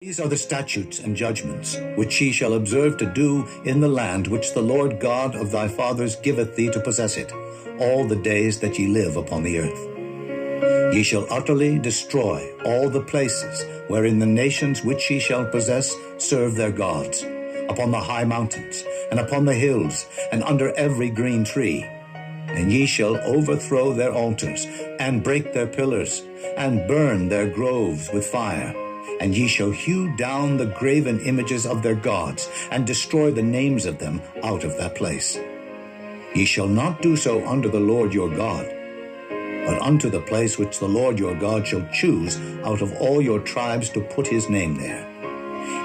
These are the statutes and judgments, which ye shall observe to do in the land which the Lord God of thy fathers giveth thee to possess it, all the days that ye live upon the earth. Ye shall utterly destroy all the places wherein the nations which ye shall possess serve their gods, upon the high mountains, and upon the hills, and under every green tree. And ye shall overthrow their altars, and break their pillars, and burn their groves with fire. And ye shall hew down the graven images of their gods, and destroy the names of them out of that place. Ye shall not do so unto the Lord your God, but unto the place which the Lord your God shall choose out of all your tribes to put his name there.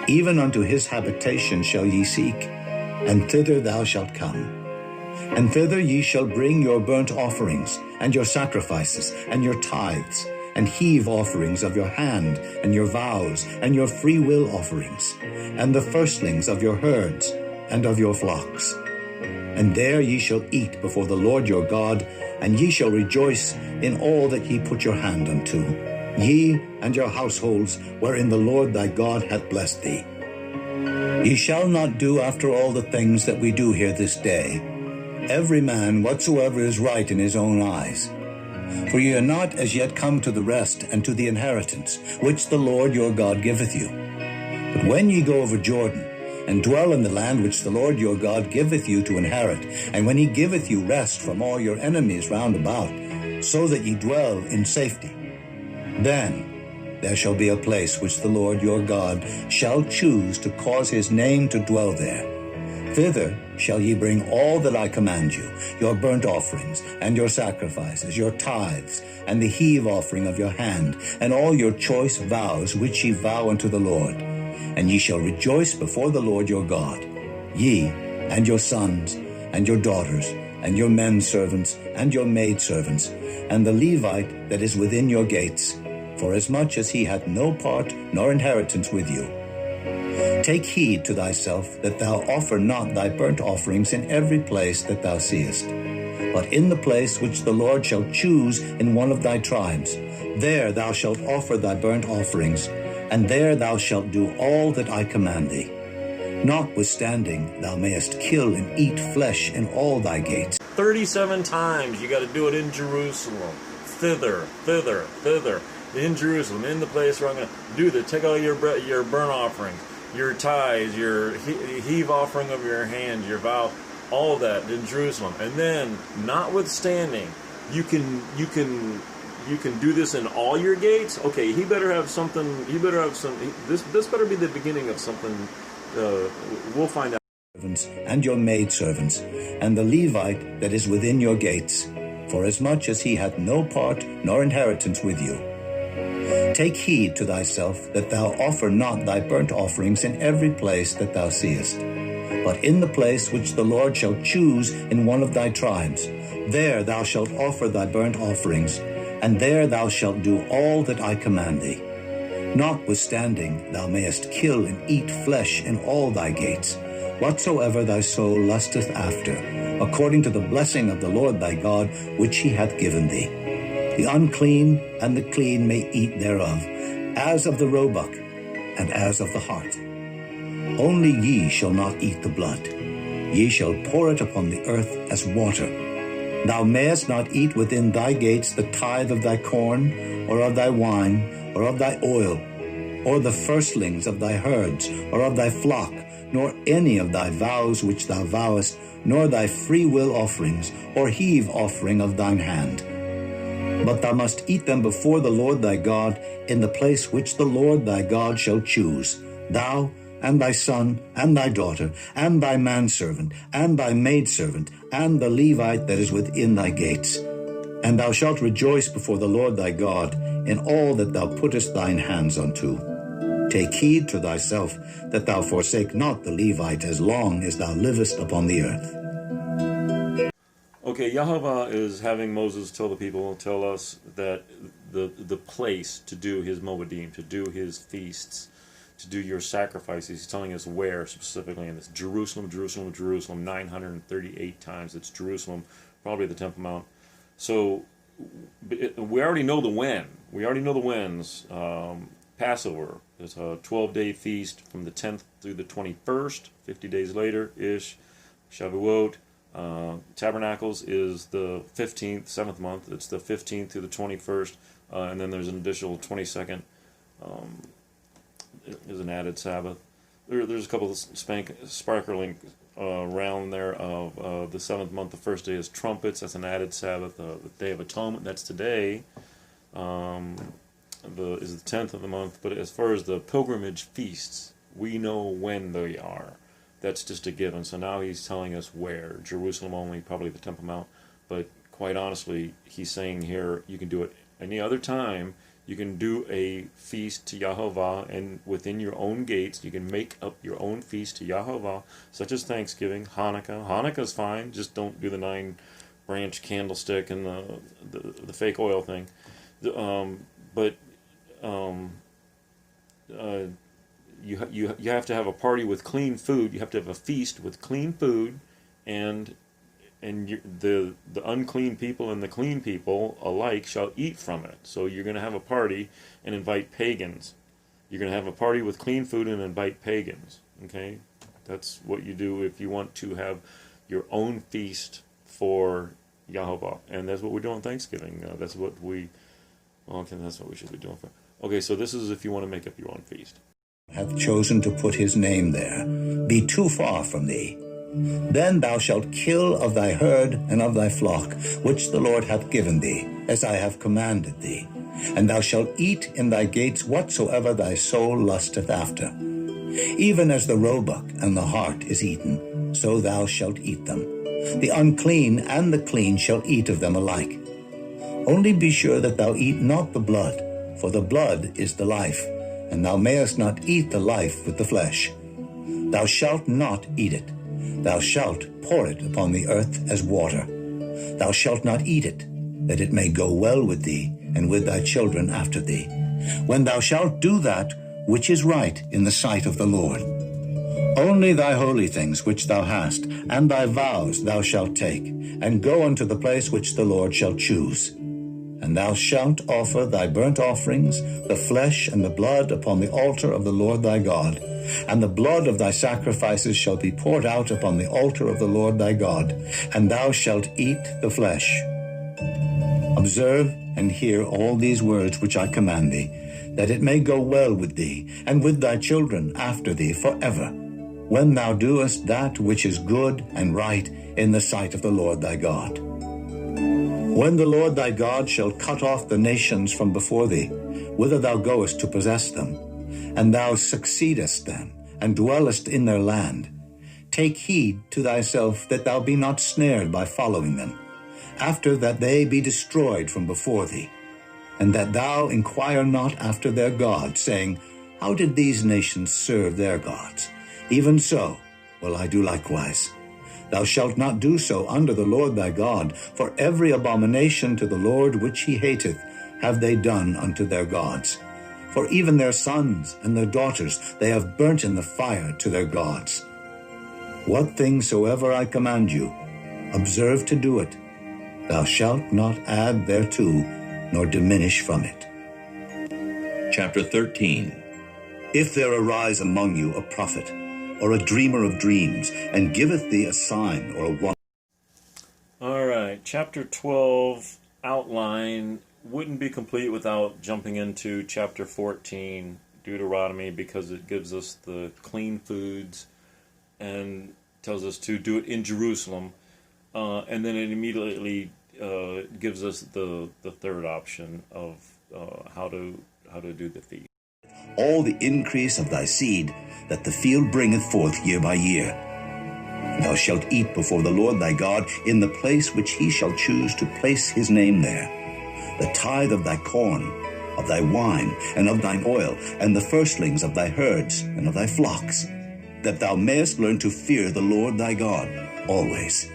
Even unto his habitation shall ye seek, and thither thou shalt come. And thither ye shall bring your burnt offerings, and your sacrifices, and your tithes, and heave offerings of your hand, and your vows, and your freewill offerings, and the firstlings of your herds, and of your flocks. And there ye shall eat before the Lord your God, and ye shall rejoice in all that ye put your hand unto, ye and your households, wherein the Lord thy God hath blessed thee. Ye shall not do after all the things that we do here this day, every man whatsoever is right in his own eyes. For ye are not as yet come to the rest and to the inheritance, which the Lord your God giveth you. But when ye go over Jordan, and dwell in the land which the Lord your God giveth you to inherit, and when he giveth you rest from all your enemies round about, so that ye dwell in safety, then there shall be a place which the Lord your God shall choose to cause his name to dwell there. Thither shall ye bring all that I command you, your burnt offerings, and your sacrifices, your tithes, and the heave offering of your hand, and all your choice vows which ye vow unto the Lord. And ye shall rejoice before the Lord your God, ye, and your sons, and your daughters, and your men servants, and your maid servants, and the Levite that is within your gates, forasmuch as he hath no part nor inheritance with you. Take heed to thyself that thou offer not thy burnt offerings in every place that thou seest, but in the place which the Lord shall choose in one of thy tribes. There thou shalt offer thy burnt offerings, and there thou shalt do all that I command thee. Notwithstanding, thou mayest kill and eat flesh in all thy gates. 37 times you got to do it in Jerusalem. Thither, thither, thither. In Jerusalem, in the place where I'm going to do this. Take all your burnt offerings, your tithes, your heave offering of your hand, your vow, all of that in Jerusalem. And then, notwithstanding, you can do this in all your gates. Okay, he better have something. He better have some. This better be the beginning of something. We'll find out. And your maidservants, and the Levite that is within your gates, forasmuch as he hath no part nor inheritance with you. Take heed to thyself that thou offer not thy burnt offerings in every place that thou seest, but in the place which the Lord shall choose in one of thy tribes. There thou shalt offer thy burnt offerings, and there thou shalt do all that I command thee. Notwithstanding, thou mayest kill and eat flesh in all thy gates, whatsoever thy soul lusteth after, according to the blessing of the Lord thy God, which he hath given thee. The unclean and the clean may eat thereof, as of the roebuck, and as of the hart. Only ye shall not eat the blood. Ye shall pour it upon the earth as water. Thou mayest not eat within thy gates the tithe of thy corn, or of thy wine, or of thy oil, or the firstlings of thy herds, or of thy flock, nor any of thy vows which thou vowest, nor thy freewill offerings, or heave offering of thine hand. But thou must eat them before the Lord thy God in the place which the Lord thy God shall choose, thou and thy son and thy daughter, and thy manservant, and thy maidservant, and the Levite that is within thy gates. And thou shalt rejoice before the Lord thy God in all that thou puttest thine hands unto. Take heed to thyself that thou forsake not the Levite as long as thou livest upon the earth. Okay, Yahweh is having Moses tell us that the place to do his Moedim, to do his feasts, to do your sacrifices. He's telling us where specifically, and it's Jerusalem, Jerusalem, Jerusalem, 938 times. It's Jerusalem, probably the Temple Mount. So we already know the when. We already know the whens. Passover, There's a 12-day feast from the 10th through the 21st. 50 days later, Ish, Shavuot. Tabernacles is the 15th, 7th month. It's the 15th through the 21st. And then there's an additional 22nd. Is an added Sabbath. There's a couple of sparkling around there of the 7th month. The first day is trumpets. That's an added Sabbath. The Day of Atonement. That's today. Is the 10th of the month. But as far as the pilgrimage feasts, we know when they are. That's just a given. So now he's telling us where. Jerusalem only, probably the Temple Mount. But quite honestly, he's saying here you can do it any other time. You can do a feast to Yahovah, and within your own gates, you can make up your own feast to Yahovah, such as Thanksgiving, Hanukkah. Hanukkah's fine, just don't do the 9-branch candlestick and the fake oil thing. You have to have a party with clean food. You have to have a feast with clean food, and the unclean people and the clean people alike shall eat from it. So you're going to have a party and invite pagans. You're going to have a party with clean food and invite pagans. Okay, that's what you do if you want to have your own feast for Yahovah, and that's what we're doing on Thanksgiving. That's what we should be doing for. Okay, so this is if you want to make up your own feast. Hath chosen to put his name there, be too far from thee. Then thou shalt kill of thy herd and of thy flock, which the Lord hath given thee, as I have commanded thee. And thou shalt eat in thy gates whatsoever thy soul lusteth after. Even as the roebuck and the hart is eaten, so thou shalt eat them. The unclean and the clean shall eat of them alike. Only be sure that thou eat not the blood, for the blood is the life, and thou mayest not eat the life with the flesh. Thou shalt not eat it. Thou shalt pour it upon the earth as water. Thou shalt not eat it, that it may go well with thee, and with thy children after thee, when thou shalt do that which is right in the sight of the Lord. Only thy holy things which thou hast, and thy vows thou shalt take, and go unto the place which the Lord shall choose. And thou shalt offer thy burnt offerings, the flesh and the blood upon the altar of the Lord thy God, and the blood of thy sacrifices shall be poured out upon the altar of the Lord thy God, and thou shalt eat the flesh. Observe and hear all these words which I command thee, that it may go well with thee, and with thy children after thee forever, when thou doest that which is good and right in the sight of the Lord thy God. When the Lord thy God shall cut off the nations from before thee, whither thou goest to possess them, and thou succeedest them, and dwellest in their land, take heed to thyself that thou be not snared by following them, after that they be destroyed from before thee, and that thou inquire not after their gods, saying, How did these nations serve their gods? Even so will I do likewise. Thou shalt not do so under the Lord thy God, for every abomination to the Lord which he hateth have they done unto their gods. For even their sons and their daughters they have burnt in the fire to their gods. What things soever I command you, observe to do it. Thou shalt not add thereto, nor diminish from it. Chapter 13. If there arise among you a prophet, or a dreamer of dreams, and giveth thee a sign or a wonder. All right, chapter 12 outline wouldn't be complete without jumping into chapter 14, Deuteronomy, because it gives us the clean foods and tells us to do it in Jerusalem, and then it immediately gives us the third option of how to do the feast. All the increase of thy seed that the field bringeth forth year by year. Thou shalt eat before the Lord thy God in the place which he shall choose to place his name there. The tithe of thy corn, of thy wine, and of thine oil, and the firstlings of thy herds and of thy flocks, that thou mayest learn to fear the Lord thy God always.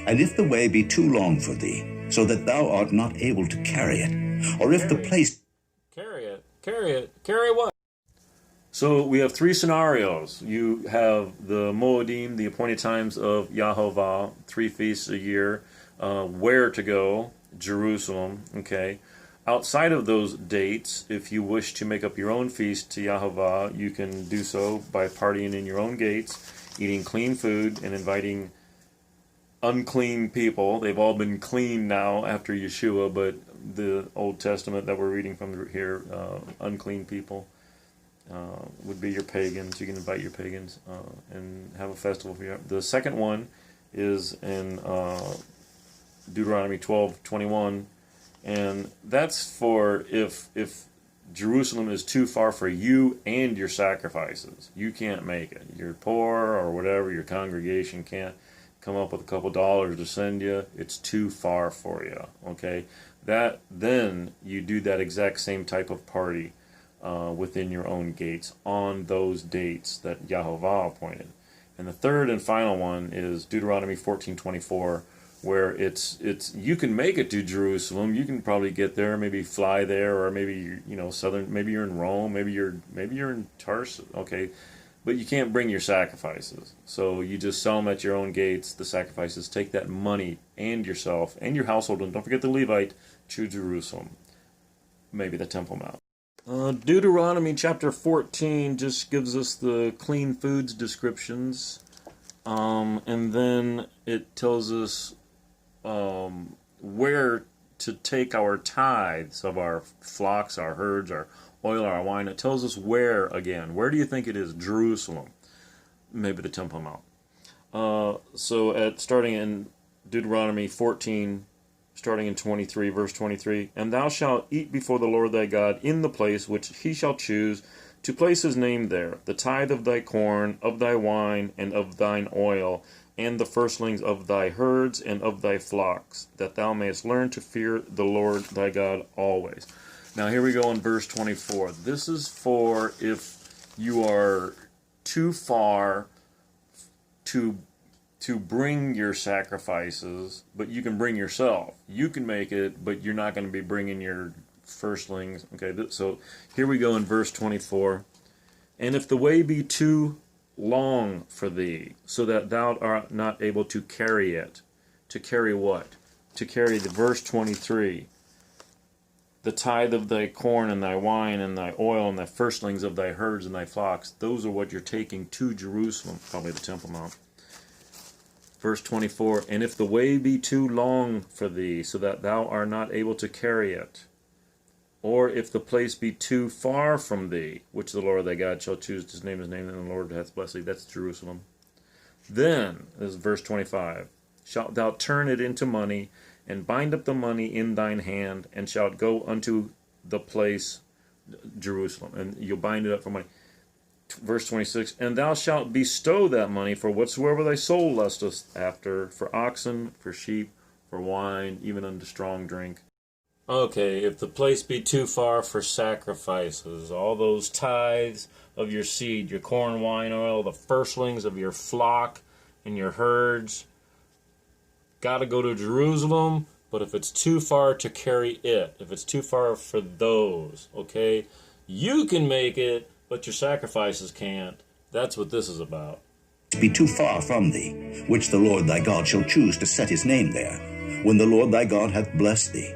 And if the way be too long for thee, so that thou art not able to carry it, or if the place... Carry what? So we have three scenarios. You have the Moedim, the appointed times of Yahovah, 3 feasts a year. Where to go? Jerusalem. Okay. Outside of those dates, if you wish to make up your own feast to Yahovah, you can do so by partying in your own gates, eating clean food, and inviting unclean people. They've all been clean now after Yeshua, but the Old Testament that we're reading from here, unclean people would be your pagans. You can invite your pagans and have a festival for you. The second one is in Deuteronomy 12:21. And that's for if Jerusalem is too far for you and your sacrifices. You can't make it. You're poor or whatever. Your congregation can't come up with a couple dollars to send you. It's too far for you. Okay, then you do that exact same type of party within your own gates on those dates that Yahovah appointed. And the third and final one is Deuteronomy 14:24. Where it's you can make it to Jerusalem, you can probably get there, maybe fly there, or maybe maybe you're in Rome, maybe you're in Tarsus, okay, but you can't bring your sacrifices, so you just sell them at your own gates. The sacrifices, take that money and yourself and your household, and don't forget the Levite, to Jerusalem, maybe the Temple Mount. Deuteronomy chapter 14 just gives us the clean foods descriptions, and then it tells us where to take our tithes of our flocks, our herds, our oil, our wine. It tells us where again. Where do you think it is? Jerusalem. Maybe the Temple Mount. So starting in Deuteronomy 14, starting in 23, verse 23, and thou shalt eat before the Lord thy God in the place which he shall choose to place his name there, the tithe of thy corn, of thy wine, and of thine oil, and the firstlings of thy herds and of thy flocks, that thou mayest learn to fear the Lord thy God always. Now here we go in verse 24. This is for if you are too far to bring your sacrifices, but you can bring yourself. You can make it, but you're not going to be bringing your firstlings. Okay, so here we go in verse 24. And if the way be too long for thee, so that thou art not able to carry it. To carry what? To carry the verse 23. The tithe of thy corn and thy wine and thy oil and thy firstlings of thy herds and thy flocks. Those are what you're taking to Jerusalem, probably the Temple Mount. Verse 24, and if the way be too long for thee, so that thou art not able to carry it, or if the place be too far from thee, which the Lord thy God shall choose to name his name, and the Lord hath blessed thee, that's Jerusalem. Then, this is verse 25, shalt thou turn it into money, and bind up the money in thine hand, and shalt go unto the place, Jerusalem, and you'll bind it up for money. Verse 26, and thou shalt bestow that money for whatsoever thy soul lusteth after, for oxen, for sheep, for wine, even unto strong drink. Okay, if the place be too far for sacrifices, all those tithes of your seed, your corn, wine, oil, the firstlings of your flock and your herds, got to go to Jerusalem. But if it's too far to carry it, if it's too far for those, okay, you can make it, but your sacrifices can't. That's what this is about. Be too far from thee, which the Lord thy God shall choose to set his name there, when the Lord thy God hath blessed thee.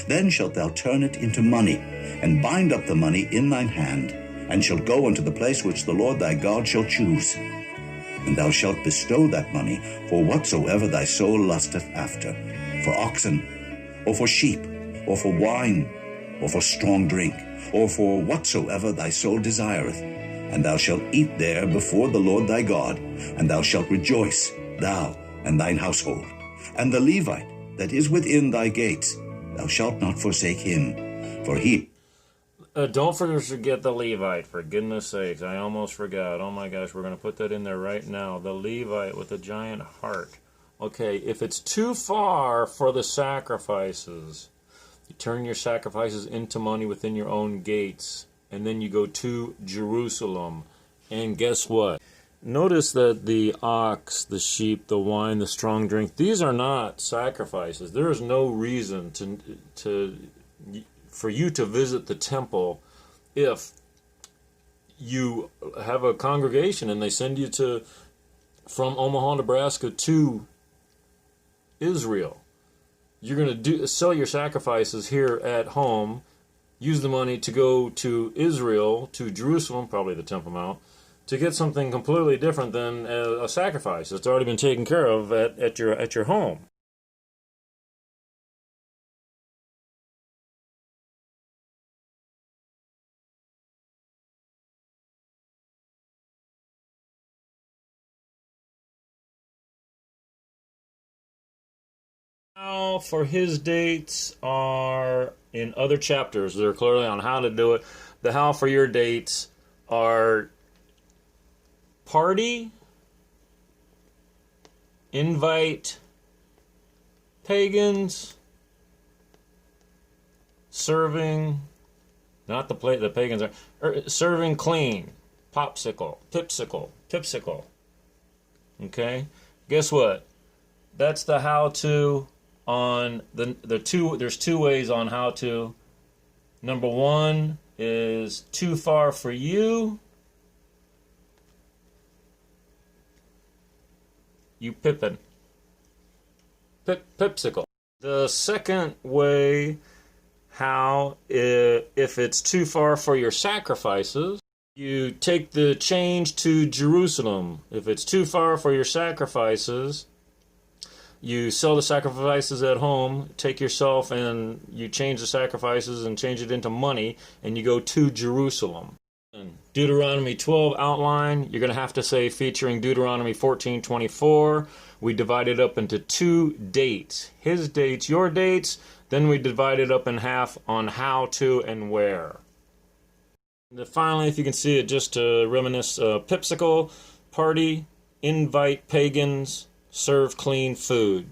Then shalt thou turn it into money, and bind up the money in thine hand, and shalt go unto the place which the Lord thy God shall choose. And thou shalt bestow that money for whatsoever thy soul lusteth after, for oxen, or for sheep, or for wine, or for strong drink, or for whatsoever thy soul desireth. And thou shalt eat there before the Lord thy God, and thou shalt rejoice, thou and thine household. And the Levite that is within thy gates, thou shalt not forsake him, for he... Don't forget the Levite, for goodness sakes. I almost forgot. Oh my gosh, we're going to put that in there right now. The Levite with a giant heart. Okay, if it's too far for the sacrifices, you turn your sacrifices into money within your own gates, and then you go to Jerusalem. And guess what? Notice that the ox, the sheep, the wine, the strong drink, these are not sacrifices. There is no reason for you to visit the temple if you have a congregation and they send you from Omaha, Nebraska to Israel. You're going to sell your sacrifices here at home, use the money to go to Israel, to Jerusalem, probably the Temple Mount, to get something completely different than a sacrifice that's already been taken care of at your home. How for his dates are in other chapters. They're clearly on how to do it. The how for your dates are party, invite pagans, serving, not the plate, the pagans are serving clean, pipsicle. Okay? Guess what? That's the how to on there's two ways on how to. Number one is too far for you. You pippin. Pipsicle. The second way, how, if it's too far for your sacrifices, you take the change to Jerusalem. If it's too far for your sacrifices, you sell the sacrifices at home, take yourself and you change the sacrifices and change it into money, and you go to Jerusalem. And Deuteronomy 12 outline, you're going to have to say featuring Deuteronomy 14:24. We divide it up into two dates. His dates, your dates. Then we divide it up in half on how to and where. And finally, if you can see it, just to reminisce, pipsicle, party, invite pagans, serve clean food.